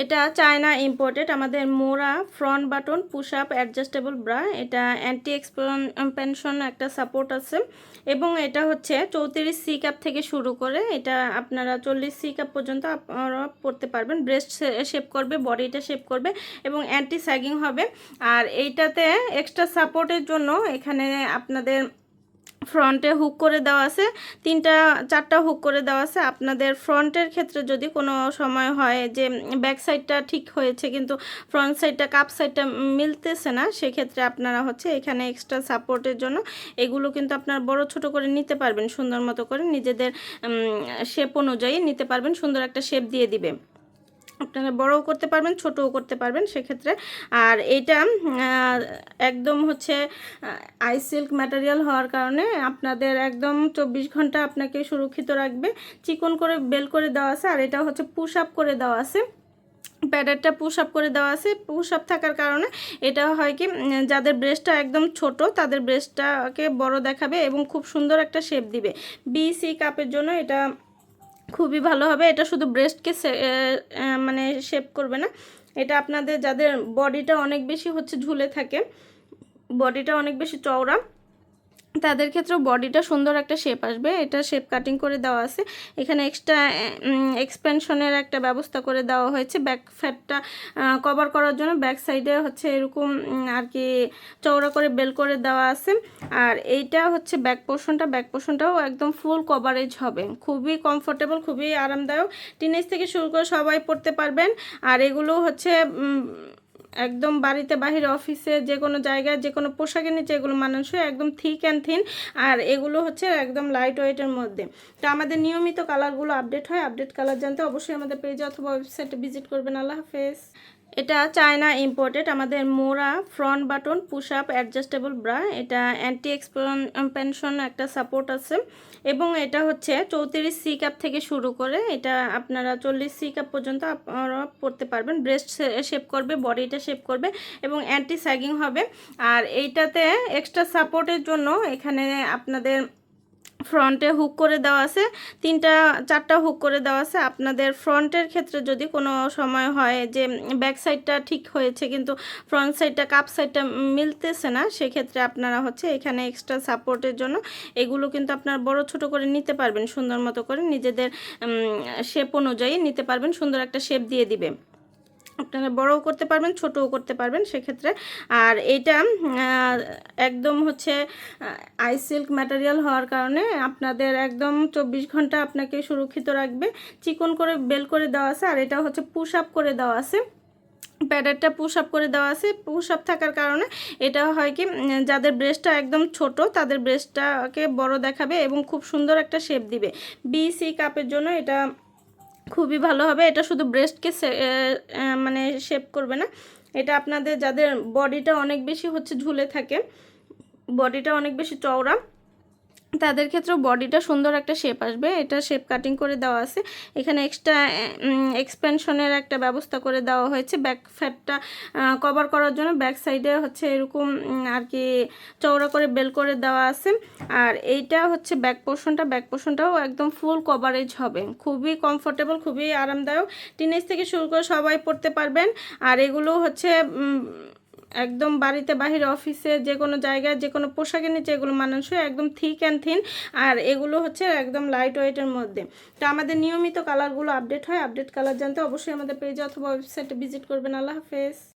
এটা China imported আমাদের মোরা front button push up adjustable bra. এটা অ্যান্টি এক্সপেনশন একটা সাপোর্ট আছে এবং এটা হচ্ছে 34 সি কাপ থেকে শুরু করে এটা আপনারা 40 সি কাপ পর্যন্ত আপনারা পরতে পারবেন। ব্রেস্ট শেপ করবে, বডিটা শেপ করবে এবং অ্যান্টি স্যাগিং হবে। আর এইটাতে এক্সট্রা সাপোর্টের জন্য এখানে আপনাদের ফ্রন্টে হুক করে দেওয়া আছে, 3-4টা হুক করে দেওয়া আছে। আপনাদের ফ্রন্টের ক্ষেত্রে যদি কোনো সময় হয় যে ব্যাক সাইডটা ঠিক হয়েছে কিন্তু ফ্রন্ট সাইডটা কাপ সাইডটা মিলতেছে না, সেক্ষেত্রে আপনারা হচ্ছে এখানে এক্সট্রা সাপোর্টের জন্য এগুলো কিন্তু আপনার বড় ছোট করে নিতে পারবেন, সুন্দর মতো করে নিজেদের শেপ অনুযায়ী নিতে পারবেন, সুন্দর একটা শেপ দিয়ে দিবে। আপনারা বড়ও করতে পারবেন, ছোটও করতে পারবেন সেক্ষেত্রে। আর এইটা একদম হচ্ছে আই সিল্ক ম্যাটেরিয়াল হওয়ার কারণে আপনাদের একদম 24 ঘন্টা আপনাকে সুরক্ষিত রাখবে। চিকন করে বেল করে দেওয়া আছে আর এটা হচ্ছে পুশ আপ করে দেওয়া আছে। প্যাডেরটা পুশ আপ করে দেওয়া আছে। পুশ আপ থাকার কারণে এটা হয় কি, যাদের ব্রেস্টটা একদম ছোট তাদের ব্রেস্টটাকে বড় দেখাবে এবং খুব সুন্দর একটা শেপ দিবে। BC কাপের জন্য এটা খুবই ভালো হবে। এটা শুধু ব্রেস্টকে মানে শেপ করবে না, এটা আপনাদের যাদের বডিটা অনেক বেশি হচ্ছে ঝুলে থাকে, বডিটা অনেক বেশি চওড়া, তাদের ক্ষেত্রেও বডিটা সুন্দর একটা শেপ আসবে। এটা শেপ কাটিং করে দেওয়া আছে, এখানে এক্সট্রা এক্সপেনশনের একটা ব্যবস্থা করে দেওয়া হয়েছে ব্যাক ফ্যাটটা কভার করার জন্য। ব্যাক সাইডে হচ্ছে এরকম আর কি চওড়া করে বেল করে দেওয়া আছে। আর এইটা হচ্ছে ব্যাক পোর্শনটাও একদম ফুল কভারেজ হবে, খুবই কমফোর্টেবল, খুবই আরামদায়ক। টিনেজ থেকে শুরু করে সবাই পড়তে পারবেন। আর এগুলো হচ্ছে একদম বাড়িতে বাহিরে অফিসে যে কোনো জায়গায় যে কোনো পোশাকের নিচে এগুলো মানানসই, একদম থিক অ্যান্ড থিন। আর এগুলো হচ্ছে একদম লাইট ওয়েটের মধ্যে। তো আমাদের নিয়মিত কালারগুলো আপডেট হয়, আপডেট কালার জানতে অবশ্যই আমাদের পেজে অথবা ওয়েবসাইটে ভিজিট করবেন। আল্লাহ হাফেজ। এটা চায়না ইম্পোর্টেড আমাদের মোরা front button push up adjustable bra. এটা অ্যান্টি এক্সপেনশন একটা সাপোর্ট আছে এবং এটা হচ্ছে 34 সি কাপ থেকে শুরু করে এটা আপনারা 40 সি কাপ পর্যন্ত আপনারা পরতে পারবেন। ব্রেস্ট শেপ করবে, বডিটা শেপ করবে এবং অ্যান্টি স্যাগিং হবে। আর এইটাতে এক্সট্রা সাপোর্টের জন্য এখানে আপনাদের ফ্রন্টে হুক করে দেওয়া আছে, 3-4টা হুক করে দেওয়া আছে। আপনাদের ফ্রন্টের ক্ষেত্রে যদি কোনো সময় হয় যে ব্যাক সাইডটা ঠিক হয়েছে কিন্তু ফ্রন্ট সাইডটা কাপ সাইডটা মিলতেছে না, সেক্ষেত্রে আপনারা হচ্ছে এখানে এক্সট্রা সাপোর্টের জন্য এগুলো কিন্তু আপনার বড় ছোট করে নিতে পারবেন, সুন্দর মতো করে নিজেদের শেপ অনুযায়ী নিতে পারবেন, সুন্দর একটা শেপ দিয়ে দিবে। আপনারা বড়ও করতে পারবেন, ছোটও করতে পারবেন সেক্ষেত্রে। আর এইটা একদম হচ্ছে আই সিল্ক ম্যাটেরিয়াল হওয়ার কারণে আপনাদের একদম 24 ঘন্টা আপনাকে সুরক্ষিত রাখবে। চিকন করে বেল করে দেওয়া আছে আর এটা হচ্ছে পুশ আপ করে দেওয়া আছে। প্যাডেরটা পুশ আপ করে দেওয়া আছে। পুশ আপ থাকার কারণে এটা হয় কি, যাদের ব্রেস্টটা একদম ছোট তাদের ব্রেস্টটাকে বড় দেখাবে এবং খুব সুন্দর একটা শেপ দিবে। BC কাপের জন্য এটা খুবই ভালো হবে। এটা শুধু ব্রেস্টকে মানে শেপ করবে না, এটা আপনাদের যাদের বডিটা অনেক বেশি হচ্ছে ঝুলে থাকে, বডিটা অনেক বেশি চওড়া, তাদের ক্ষেত্রেও বডিটা সুন্দর একটা শেপ আসবে। এটা শেপ কাটিং করে দেওয়া আছে, এখানে এক্সট্রা এক্সপেনশনের একটা ব্যবস্থা করে দেওয়া হয়েছে ব্যাক ফ্যাটটা কভার করার জন্য। ব্যাক সাইডে হচ্ছে এরকম আর কি চওড়া করে বেল করে দেওয়া আছে। আর এইটা হচ্ছে ব্যাক পোর্শনটাও একদম ফুল কভারেজ হবে, খুবই কমফোর্টেবল, খুবই আরামদায়ক। টিনেজ থেকে শুরু করে সবাই পড়তে পারবেন। আর এগুলো হচ্ছে একদম বাড়িতে বাহিরে অফিসে যে কোনো জায়গায় যে কোনো পোশাকের নিচে এগুলো মানানসই, একদম থিক অ্যান্ড থিন। আর এগুলো হচ্ছে একদম লাইট ওয়েটের মধ্যে। তো আমাদের নিয়মিত কালারগুলো আপডেট হয়, আপডেট কালার জানতে অবশ্যই আমাদের পেজে অথবা ওয়েবসাইটে ভিজিট করবেন। আল্লাহ হাফেজ।